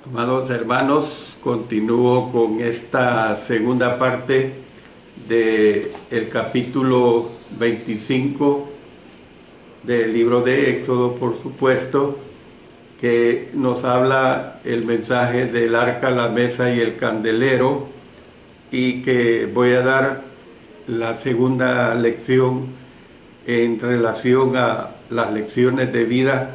Amados hermanos, continúo con esta segunda parte del capítulo 25 del libro de Éxodo, por supuesto, que nos habla el mensaje del arca, la mesa y el candelero, y que voy a dar la segunda lección en relación a las lecciones de vida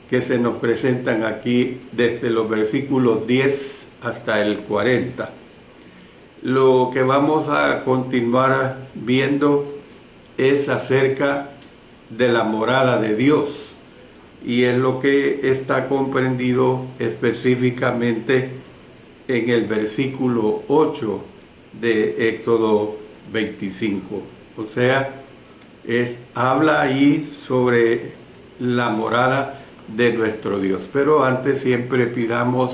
que se nos presentan aquí desde los versículos 10 hasta el 40. Lo que vamos a continuar viendo es acerca de la morada de Dios, y es lo que está comprendido específicamente en el versículo 8 de Éxodo 25. O sea, habla ahí sobre la morada de nuestro Dios. Pero antes siempre pidamos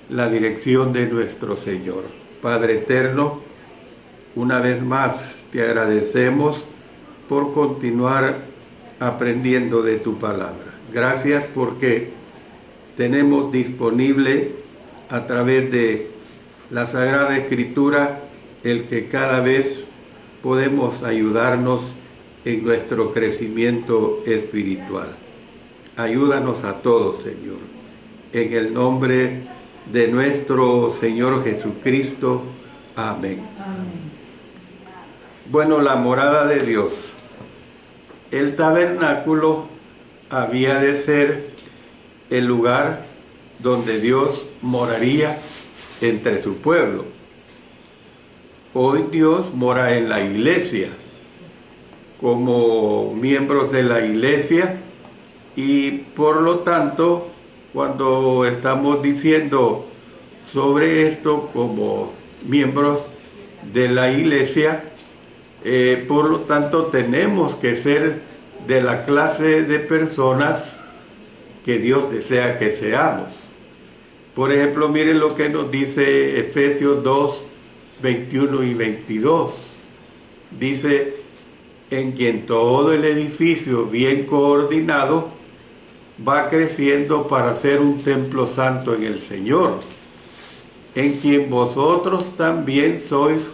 la dirección de nuestro Señor. Padre eterno, una vez más te agradecemos por continuar aprendiendo de tu palabra. Gracias porque tenemos disponible a través de la Sagrada Escritura el que cada vez podemos ayudarnos en nuestro crecimiento espiritual. Ayúdanos a todos, Señor, en el nombre de nuestro Señor Jesucristo. Amén. Amén. Bueno, la morada de Dios. El tabernáculo había de ser el lugar donde Dios moraría entre su pueblo. Hoy Dios mora en la iglesia, como miembros de la iglesia. Y por lo tanto, cuando estamos diciendo sobre esto como miembros de la iglesia, por lo tanto tenemos que ser de la clase de personas que Dios desea que seamos. Por ejemplo, miren lo que nos dice Efesios 2, 21 y 22. Dice: en quien todo el edificio bien coordinado va creciendo para ser un templo santo en el Señor, en quien vosotros también sois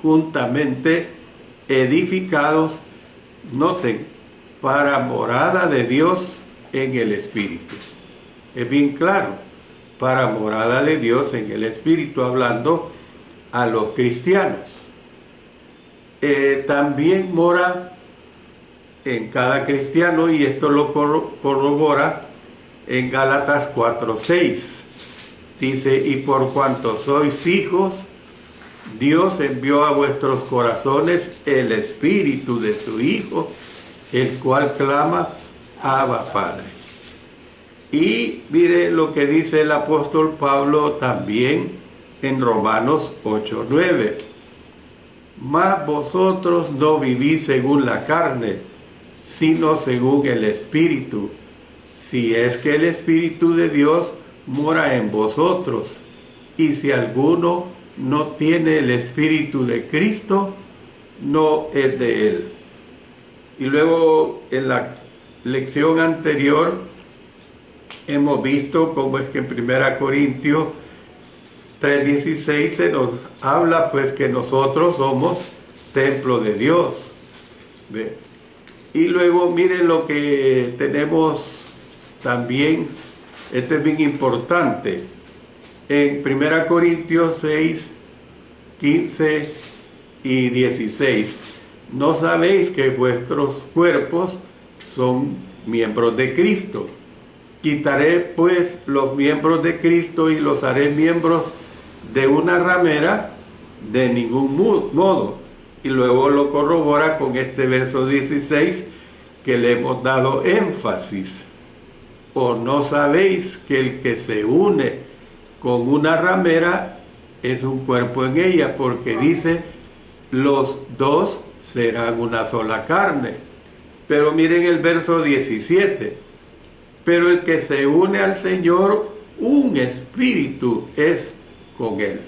juntamente edificados, noten, para morada de Dios en el Espíritu. Es bien claro, para morada de Dios en el Espíritu, hablando a los cristianos. También mora en cada cristiano, y esto lo corrobora en Gálatas 4:6. Dice: y por cuanto sois hijos, Dios envió a vuestros corazones el Espíritu de su Hijo, el cual clama: Abba, Padre. Y mire lo que dice el apóstol Pablo también en Romanos 8:9. Mas vosotros no vivís según la carne, sino según el Espíritu, si es que el Espíritu de Dios mora en vosotros. Y si alguno no tiene el Espíritu de Cristo, no es de él. Y luego en la lección anterior hemos visto cómo es que en 1 Corintios 3:16 se nos habla pues que nosotros somos templo de Dios. ¿Ve? Y luego miren lo que tenemos también, esto es bien importante, en 1 Corintios 6, 15 y 16. ¿No sabéis que vuestros cuerpos son miembros de Cristo? Quitaré pues los miembros de Cristo y los haré miembros de una ramera, de ningún modo. Y luego lo corrobora con este verso 16 que le hemos dado énfasis. ¿O no sabéis que el que se une con una ramera es un cuerpo en ella? Porque dice: los dos serán una sola carne. Pero miren el verso 17. Pero el que se une al Señor, un espíritu es con él.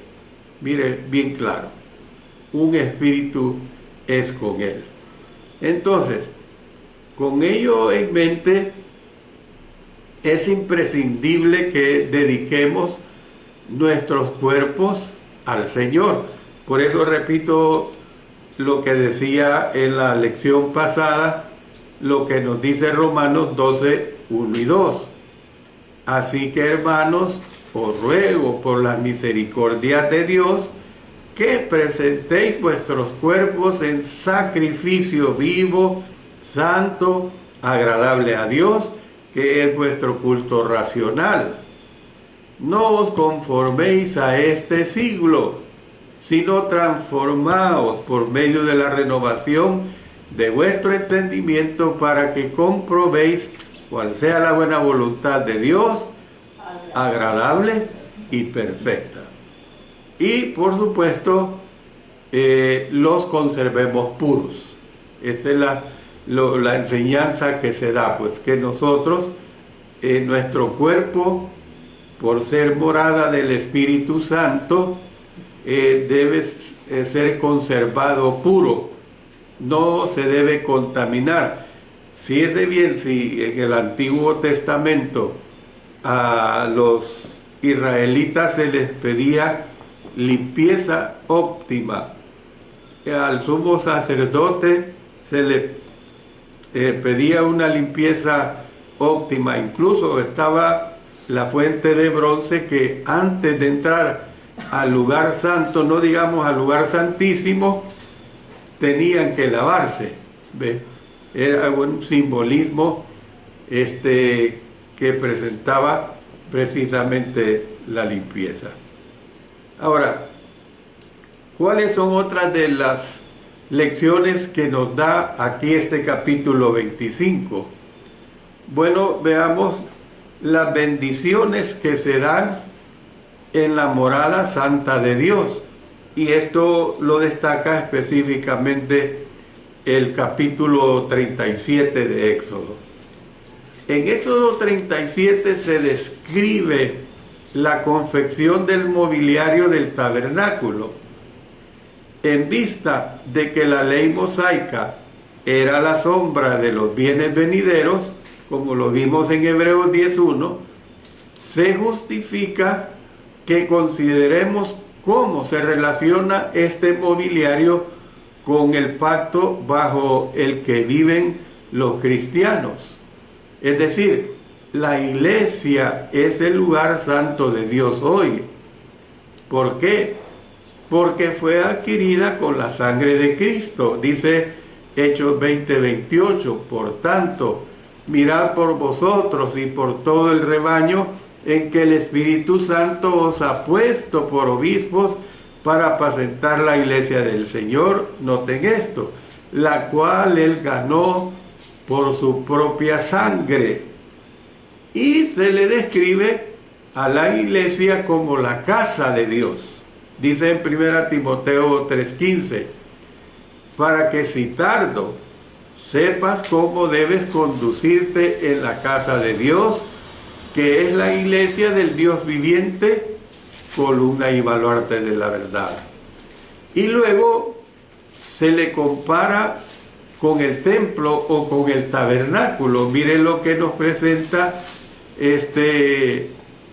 Mire, bien claro. Un espíritu es con él. Entonces, con ello en mente, es imprescindible que dediquemos nuestros cuerpos al Señor. Por eso repito lo que decía en la lección pasada, lo que nos dice Romanos 12, 1 y 2. Así que, hermanos, os ruego por las misericordias de Dios que presentéis vuestros cuerpos en sacrificio vivo, santo, agradable a Dios, que es vuestro culto racional. No os conforméis a este siglo, sino transformaos por medio de la renovación de vuestro entendimiento, para que comprobéis cuál sea la buena voluntad de Dios, agradable y perfecta. Y por supuesto, los conservemos puros. Esta es la enseñanza que se da, pues que nosotros, nuestro cuerpo, por ser morada del Espíritu Santo, debe ser conservado puro, no se debe contaminar. Si es de bien, si en el Antiguo Testamento a los israelitas se les pedía limpieza óptima, al sumo sacerdote se le pedía una limpieza óptima, incluso estaba la fuente de bronce que antes de entrar al lugar santo, no digamos al lugar santísimo, tenían que lavarse. ¿Ve? Era un simbolismo que presentaba precisamente la limpieza. Ahora, ¿cuáles son otras de las lecciones que nos da aquí este capítulo 25? Bueno, veamos las bendiciones que se dan en la morada santa de Dios. Y esto lo destaca específicamente el capítulo 37 de Éxodo. En Éxodo 37 se describe la confección del mobiliario del tabernáculo. En vista de que la ley mosaica era la sombra de los bienes venideros, como lo vimos en Hebreos 10:1, se justifica que consideremos cómo se relaciona este mobiliario con el pacto bajo el que viven los cristianos. Es decir, la iglesia es el lugar santo de Dios hoy. ¿Por qué? Porque fue adquirida con la sangre de Cristo. Dice Hechos 20:28, por tanto, mirad por vosotros y por todo el rebaño en que el Espíritu Santo os ha puesto por obispos para apacentar la iglesia del Señor, noten esto, la cual Él ganó por su propia sangre. Y se le describe a la iglesia como la casa de Dios. Dice en 1 Timoteo 3:15, para que si tardo, sepas cómo debes conducirte en la casa de Dios, que es la iglesia del Dios viviente, columna y baluarte de la verdad. Y luego se le compara con el templo o con el tabernáculo. Miren lo que nos presenta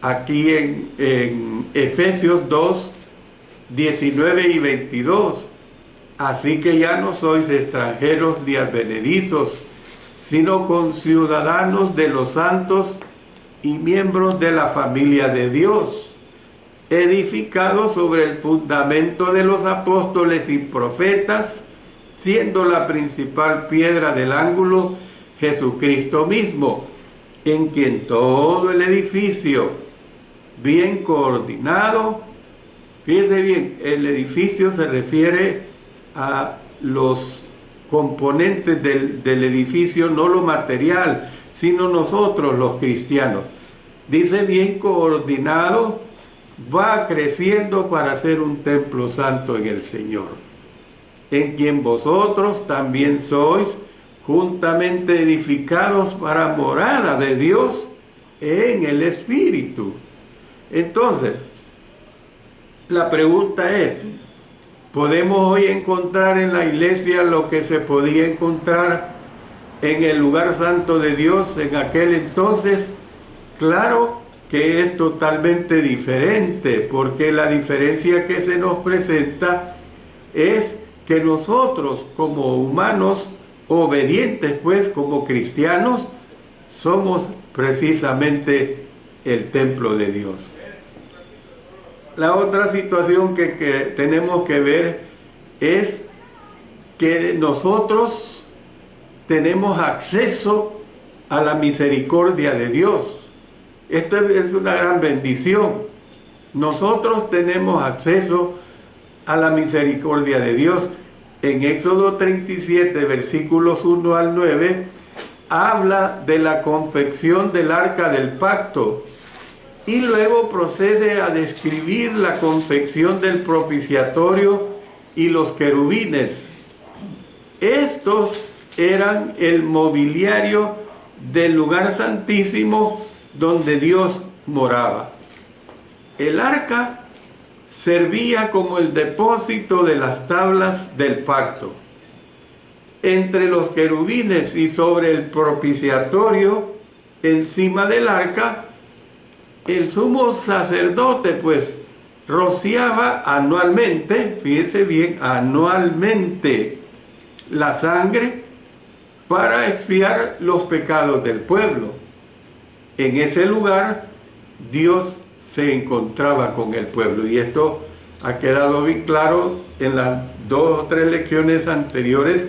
aquí en Efesios 2, 19 y 22. Así que ya no sois extranjeros ni advenedizos, sino conciudadanos de los santos y miembros de la familia de Dios, edificados sobre el fundamento de los apóstoles y profetas, siendo la principal piedra del ángulo Jesucristo mismo, en quien todo el edificio, bien coordinado, fíjense bien, el edificio se refiere a los componentes del edificio, no lo material, sino nosotros los cristianos. Dice bien coordinado, va creciendo para ser un templo santo en el Señor, en quien vosotros también sois juntamente edificados para morada de Dios en el Espíritu. Entonces, la pregunta es, ¿podemos hoy encontrar en la iglesia lo que se podía encontrar en el lugar santo de Dios en aquel entonces? Claro que es totalmente diferente, porque la diferencia que se nos presenta es que nosotros como humanos obedientes, pues como cristianos, somos precisamente el templo de Dios. La otra situación que tenemos que ver es que nosotros tenemos acceso a la misericordia de Dios. Esto es una gran bendición. Nosotros tenemos acceso a la misericordia de Dios. En Éxodo 37, versículos 1 al 9, habla de la confección del arca del pacto y luego procede a describir la confección del propiciatorio y los querubines. Estos eran el mobiliario del lugar santísimo donde Dios moraba. El arca servía como el depósito de las tablas del pacto. Entre los querubines y sobre el propiciatorio, encima del arca, el sumo sacerdote pues rociaba anualmente, fíjense bien, anualmente la sangre para expiar los pecados del pueblo. En ese lugar Dios se encontraba con el pueblo, y esto ha quedado bien claro en las 2 o 3 lecciones anteriores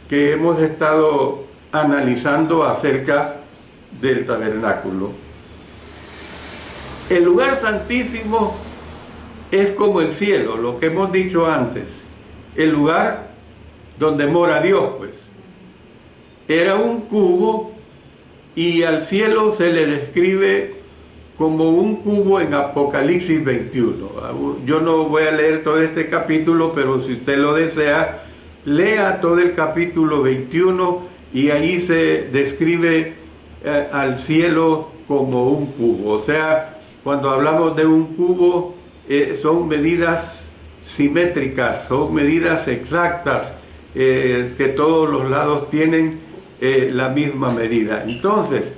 que hemos estado analizando acerca del tabernáculo. El lugar santísimo es como el cielo, lo que hemos dicho antes, el lugar donde mora Dios, pues. Era un cubo y al cielo se le describe como un cubo en Apocalipsis 21. Yo no voy a leer todo este capítulo, pero si usted lo desea, lea todo el capítulo 21 y ahí se describe al cielo como un cubo. O sea, cuando hablamos de un cubo, son medidas simétricas, son medidas exactas, que todos los lados tienen la misma medida. Entonces,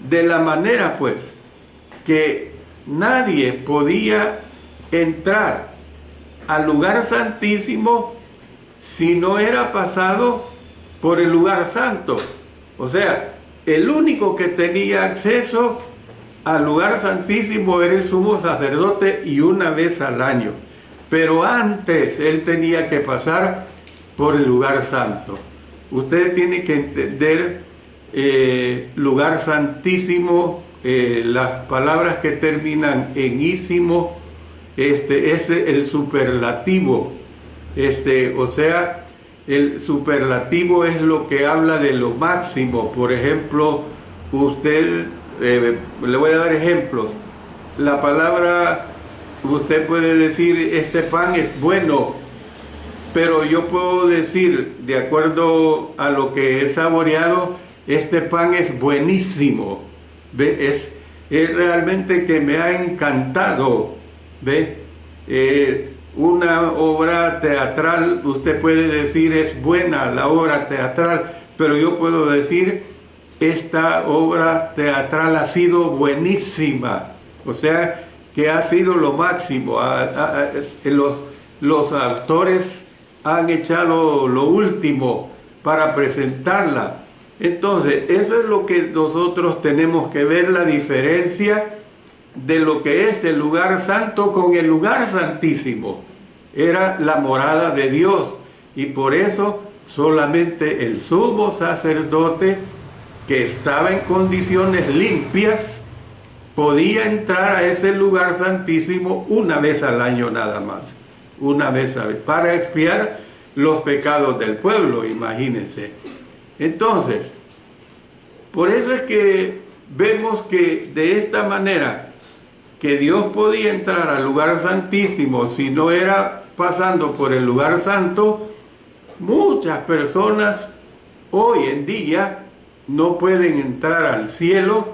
de la manera pues que nadie podía entrar al lugar santísimo si no era pasado por el lugar santo. O sea, el único que tenía acceso al lugar santísimo era el sumo sacerdote, y una vez al año. Pero antes él tenía que pasar por el lugar santo. Usted tiene que entender lugar santísimo, las palabras que terminan en ísimo, es el superlativo. O sea, el superlativo es lo que habla de lo máximo. Por ejemplo, usted, le voy a dar ejemplos. La palabra, usted puede decir, este pan es bueno, pero yo puedo decir, de acuerdo a lo que he saboreado, este pan es buenísimo. ¿Ve? Es realmente que me ha encantado. ¿Ve? Una obra teatral, usted puede decir es buena la obra teatral, pero yo puedo decir esta obra teatral ha sido buenísima. O sea, que ha sido lo máximo. Los actores han echado lo último para presentarla. Entonces, eso es lo que nosotros tenemos que ver, la diferencia de lo que es el lugar santo con el lugar santísimo. Era la morada de Dios, y por eso solamente el sumo sacerdote, que estaba en condiciones limpias, podía entrar a ese lugar santísimo una vez al año nada más. Una vez al año, para expiar los pecados del pueblo, imagínense. Entonces, por eso es que vemos que de esta manera, que Dios podía entrar al lugar santísimo si no era pasando por el lugar santo, muchas personas hoy en día no pueden entrar al cielo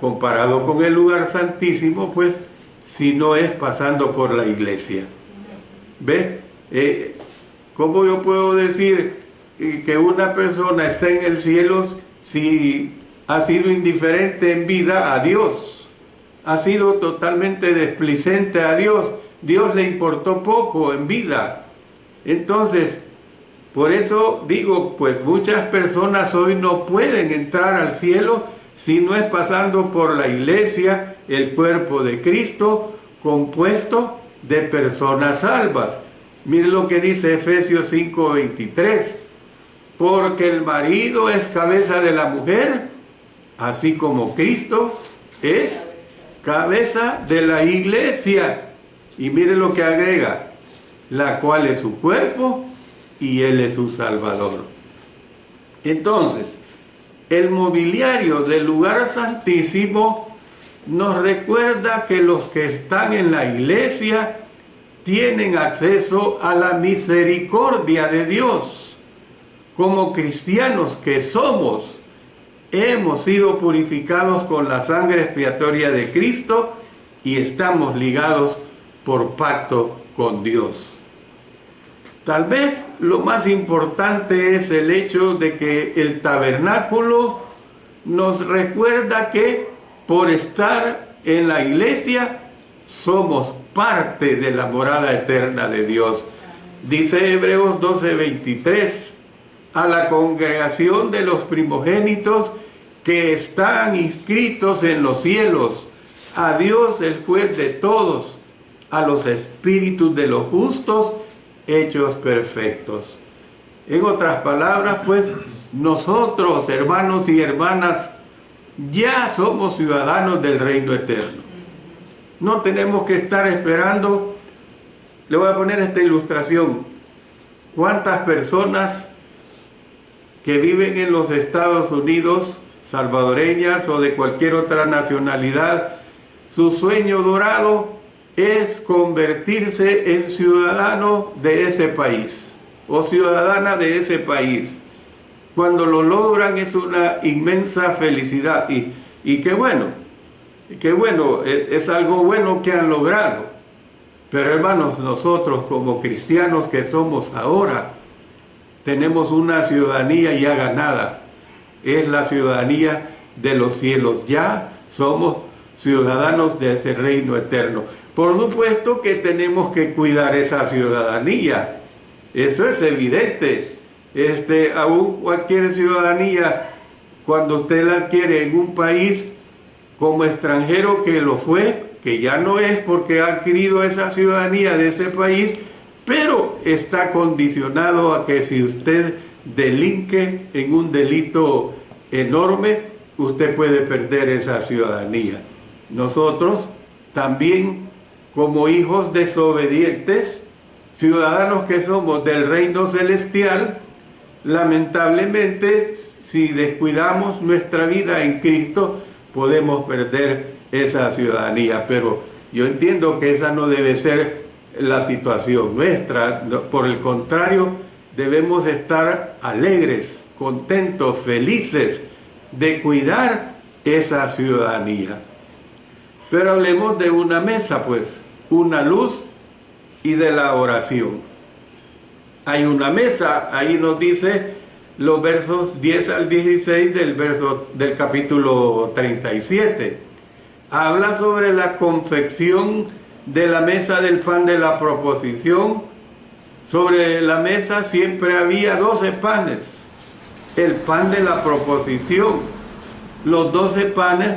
comparado con el lugar santísimo, pues, si no es pasando por la iglesia. ¿Ve? ¿Cómo yo puedo decir que una persona está en el cielo si ha sido indiferente en vida a Dios, ha sido totalmente desplicente a Dios. Dios le importó poco en vida. Entonces, por eso digo, pues muchas personas hoy no pueden entrar al cielo si no es pasando por la iglesia, el cuerpo de Cristo, compuesto de personas salvas. Miren lo que dice Efesios 5:23. Porque el marido es cabeza de la mujer, así como Cristo es cabeza de la iglesia. Y miren lo que agrega, la cual es su cuerpo y Él es su Salvador. Entonces, el mobiliario del lugar santísimo nos recuerda que los que están en la iglesia tienen acceso a la misericordia de Dios. Como cristianos que somos, hemos sido purificados con la sangre expiatoria de Cristo y estamos ligados por pacto con Dios. Tal vez lo más importante es el hecho de que el tabernáculo nos recuerda que por estar en la iglesia somos parte de la morada eterna de Dios. Dice Hebreos 12:23, a la congregación de los primogénitos que están inscritos en los cielos, a Dios el juez de todos, a los espíritus de los justos hechos perfectos. En otras palabras, pues, nosotros, hermanos y hermanas, ya somos ciudadanos del reino eterno. No tenemos que estar esperando. Le voy a poner esta ilustración. ¿Cuántas personas que viven en los Estados Unidos, salvadoreñas o de cualquier otra nacionalidad, su sueño dorado es convertirse en ciudadano de ese país o ciudadana de ese país? Cuando lo logran es una inmensa felicidad y qué bueno, es algo bueno que han logrado. Pero hermanos, nosotros como cristianos que somos ahora, tenemos una ciudadanía ya ganada. Es la ciudadanía de los cielos. Ya somos ciudadanos de ese reino eterno. Por supuesto que tenemos que cuidar esa ciudadanía. Eso es evidente. Aún cualquier ciudadanía, cuando usted la adquiere en un país como extranjero que lo fue, que ya no es porque ha adquirido esa ciudadanía de ese país, pero está condicionado a que si usted delinque en un delito enorme, usted puede perder esa ciudadanía. Nosotros también, como hijos desobedientes, ciudadanos que somos del reino celestial, lamentablemente, si descuidamos nuestra vida en Cristo, podemos perder esa ciudadanía. Pero yo entiendo que esa no debe ser la situación nuestra. Por el contrario, debemos estar alegres, contentos, felices de cuidar esa ciudadanía. Pero hablemos de una mesa, pues, una luz y de la oración. Hay una mesa, ahí nos dice los versos 10 al 16 del capítulo 37. Habla sobre la confección de la mesa del pan de la proposición. Sobre la mesa siempre había 12 panes. El pan de la proposición. Los 12 panes,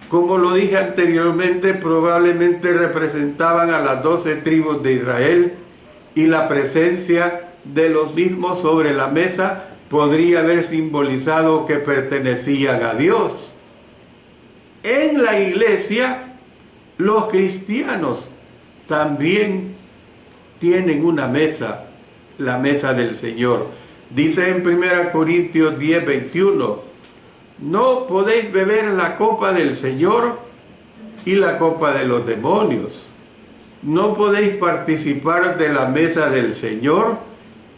como lo dije anteriormente, probablemente representaban a las 12 tribus de Israel, y la presencia de los mismos sobre la mesa podría haber simbolizado que pertenecían a Dios. En la iglesia, los cristianos también tienen una mesa, la mesa del Señor. Dice en 1 Corintios 10:21, no podéis beber la copa del Señor y la copa de los demonios. No podéis participar de la mesa del Señor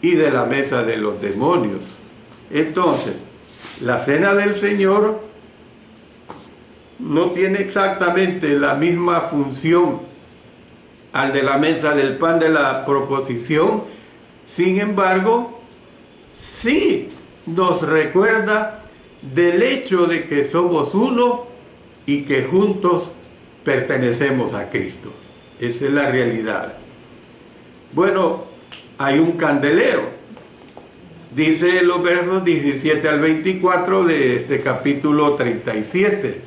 y de la mesa de los demonios. Entonces, la cena del Señor no tiene exactamente la misma función al de la mesa del pan de la proposición. Sin embargo, sí nos recuerda del hecho de que somos uno y que juntos pertenecemos a Cristo. Esa es la realidad. Bueno, hay un candelero. Dice los versos 17 al 24 de este capítulo 37.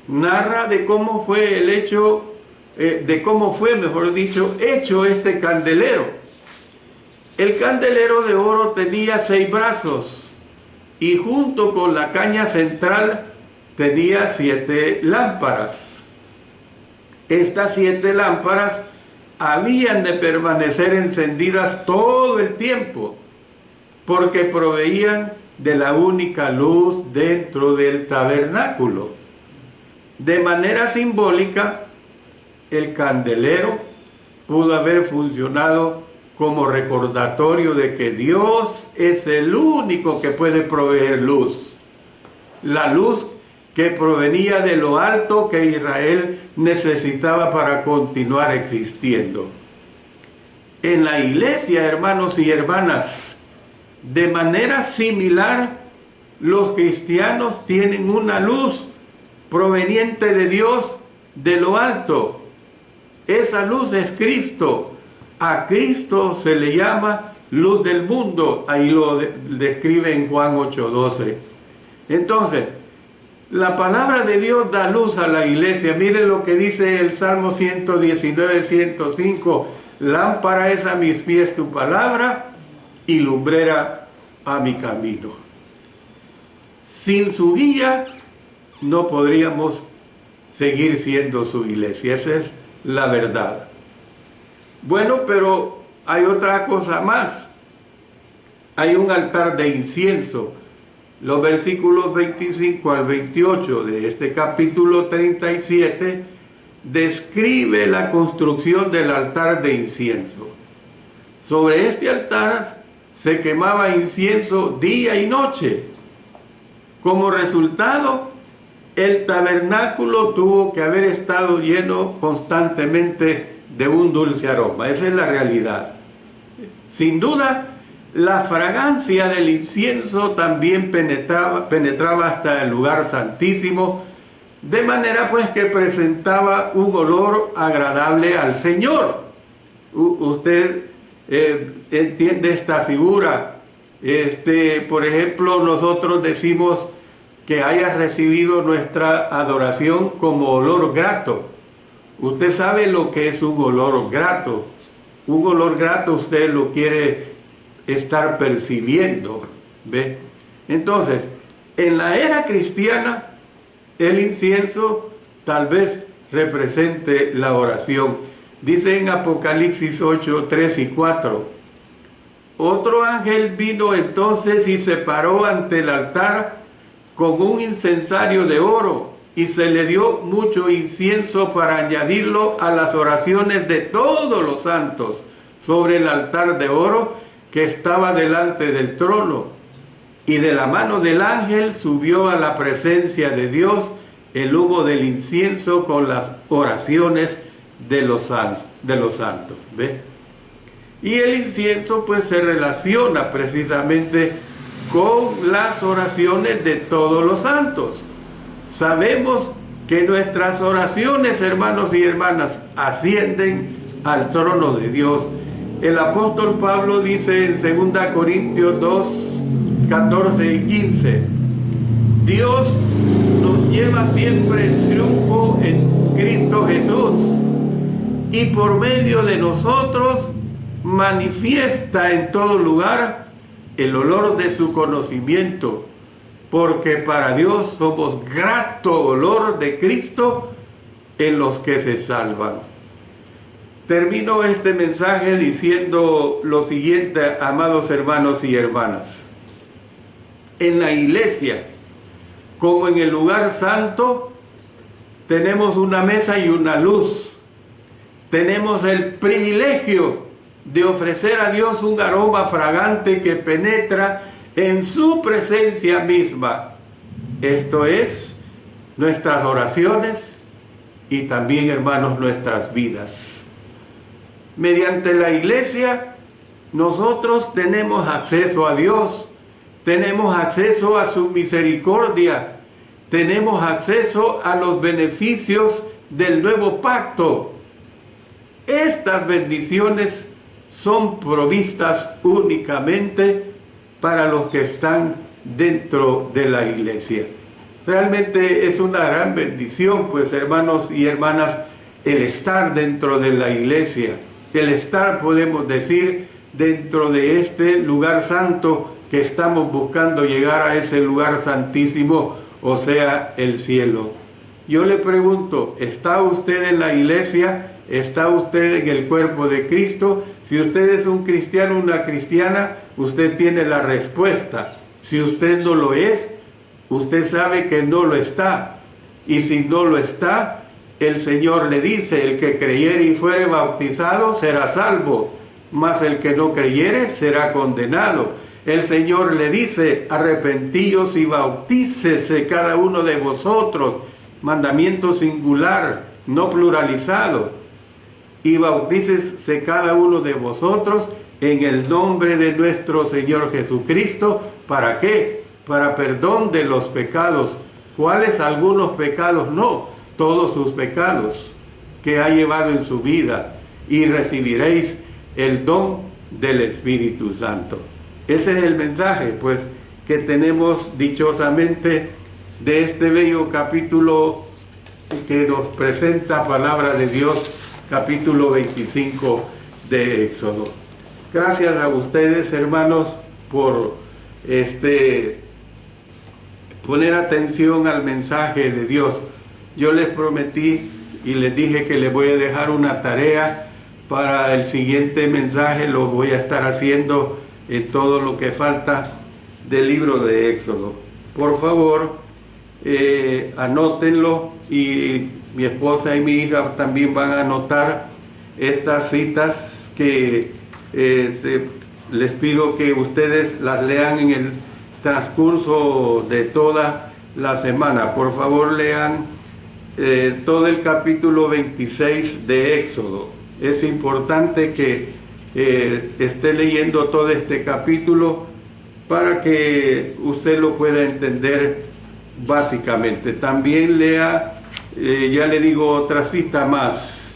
Narra de cómo fue el hecho, mejor dicho, hecho este candelero. El candelero de oro tenía 6 brazos y junto con la caña central tenía 7 lámparas. Estas 7 lámparas habían de permanecer encendidas todo el tiempo, porque proveían de la única luz dentro del tabernáculo. De manera simbólica, el candelero pudo haber funcionado como recordatorio de que Dios es el único que puede proveer luz. La luz que provenía de lo alto que Israel necesitaba para continuar existiendo. En la iglesia, hermanos y hermanas, de manera similar, los cristianos tienen una luz proveniente de Dios, de lo alto. Esa luz es Cristo. A Cristo se le llama luz del mundo. Ahí lo describe en Juan 8:12. Entonces, la palabra de Dios da luz a la iglesia. Miren lo que dice el Salmo 119, 105. Lámpara es a mis pies tu palabra y lumbrera a mi camino. Sin su guía no podríamos seguir siendo su iglesia. Esa es la verdad. Bueno, pero hay otra cosa más. Hay un altar de incienso. Los versículos 25 al 28 de este capítulo 37 describe la construcción del altar de incienso. Sobre este altar se quemaba incienso día y noche. Como resultado, el tabernáculo tuvo que haber estado lleno constantemente de un dulce aroma. Esa es la realidad. Sin duda, la fragancia del incienso también penetraba hasta el lugar santísimo, de manera pues que presentaba un olor agradable al Señor. Usted entiende esta figura. Por ejemplo, nosotros decimos que haya recibido nuestra adoración como olor grato. Usted sabe lo que es un olor grato. Un olor grato usted lo quiere estar percibiendo, ¿ve? Entonces, en la era cristiana, el incienso tal vez represente la oración. Dice en Apocalipsis 8, 3 y 4. Otro ángel vino entonces y se paró ante el altar con un incensario de oro, y se le dio mucho incienso para añadirlo a las oraciones de todos los santos sobre el altar de oro que estaba delante del trono. Y de la mano del ángel subió a la presencia de Dios el humo del incienso con las oraciones de los santos. ¿Ve? Y el incienso pues se relaciona precisamente con las oraciones de todos los santos. Sabemos que nuestras oraciones, hermanos y hermanas, ascienden al trono de Dios. El apóstol Pablo dice en 2 Corintios 2, 14 y 15, Dios nos lleva siempre en triunfo en Cristo Jesús, y por medio de nosotros manifiesta en todo lugar el olor de su conocimiento, porque para Dios somos grato olor de Cristo en los que se salvan. Termino este mensaje diciendo lo siguiente, amados hermanos y hermanas. En la iglesia, como en el lugar santo, tenemos una mesa y una luz. Tenemos el privilegio de ofrecer a Dios un aroma fragante que penetra en su presencia misma. Esto es, nuestras oraciones y también, hermanos, nuestras vidas. Mediante la iglesia, nosotros tenemos acceso a Dios, tenemos acceso a su misericordia, tenemos acceso a los beneficios del nuevo pacto. Estas bendiciones son provistas únicamente para los que están dentro de la iglesia. Realmente es una gran bendición, pues, hermanos y hermanas, el estar dentro de la iglesia, el estar, podemos decir, dentro de este lugar santo que estamos buscando llegar a ese lugar santísimo, o sea, el cielo. Yo le pregunto, ¿está usted en la iglesia? ¿Está usted en el cuerpo de Cristo? Si usted es un cristiano, una cristiana, usted tiene la respuesta. Si usted no lo es, usted sabe que no lo está. Y si no lo está, el Señor le dice, el que creyere y fuere bautizado será salvo, mas el que no creyere será condenado. El Señor le dice, arrepentíos y bautícese cada uno de vosotros, mandamiento singular, no pluralizado, y bautícese cada uno de vosotros en el nombre de nuestro Señor Jesucristo. ¿Para qué? Para perdón de los pecados. ¿Cuáles? Algunos pecados no, todos sus pecados que ha llevado en su vida, y recibiréis el don del Espíritu Santo. Ese es el mensaje, pues, que tenemos dichosamente de este bello capítulo que nos presenta palabra de Dios, capítulo 25 de Éxodo. Gracias a ustedes, hermanos, por poner atención al mensaje de Dios. Yo les prometí y les dije que les voy a dejar una tarea para el siguiente mensaje. Lo voy a estar haciendo en todo lo que falta del libro de Éxodo. Por favor, anótenlo, y mi esposa y mi hija también van a anotar estas citas que les pido que ustedes las lean en el transcurso de toda la semana. Por favor, lean todo el capítulo 26 de Éxodo. Es importante que esté leyendo todo este capítulo para que usted lo pueda entender básicamente. También lea, ya le digo otra cita más,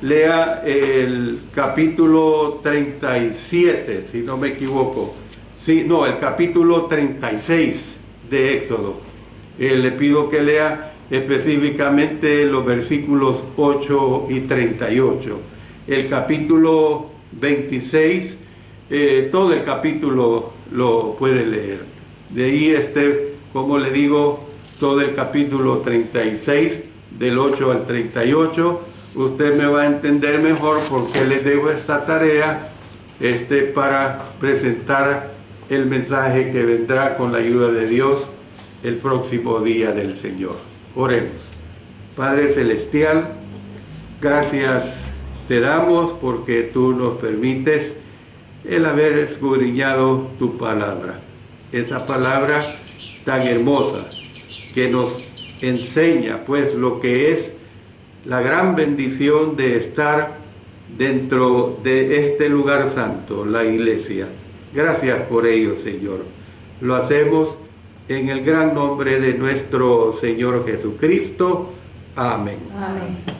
lea el capítulo 37, si no me equivoco. Sí, no, el capítulo 36 de Éxodo. Le pido que lea específicamente los versículos 8 y 38. El capítulo 26, todo el capítulo lo puede leer. De ahí, como le digo, todo el capítulo 36, del 8 al 38. Usted me va a entender mejor porque les dejo esta tarea para presentar el mensaje que vendrá con la ayuda de Dios el próximo día del Señor. Oremos. Padre Celestial, gracias te damos porque tú nos permites el haber escudriñado tu palabra. Esa palabra tan hermosa que nos enseña pues lo que es la gran bendición de estar dentro de este lugar santo, la iglesia. Gracias por ello, Señor. Lo hacemos en el gran nombre de nuestro Señor Jesucristo. Amén. Amén.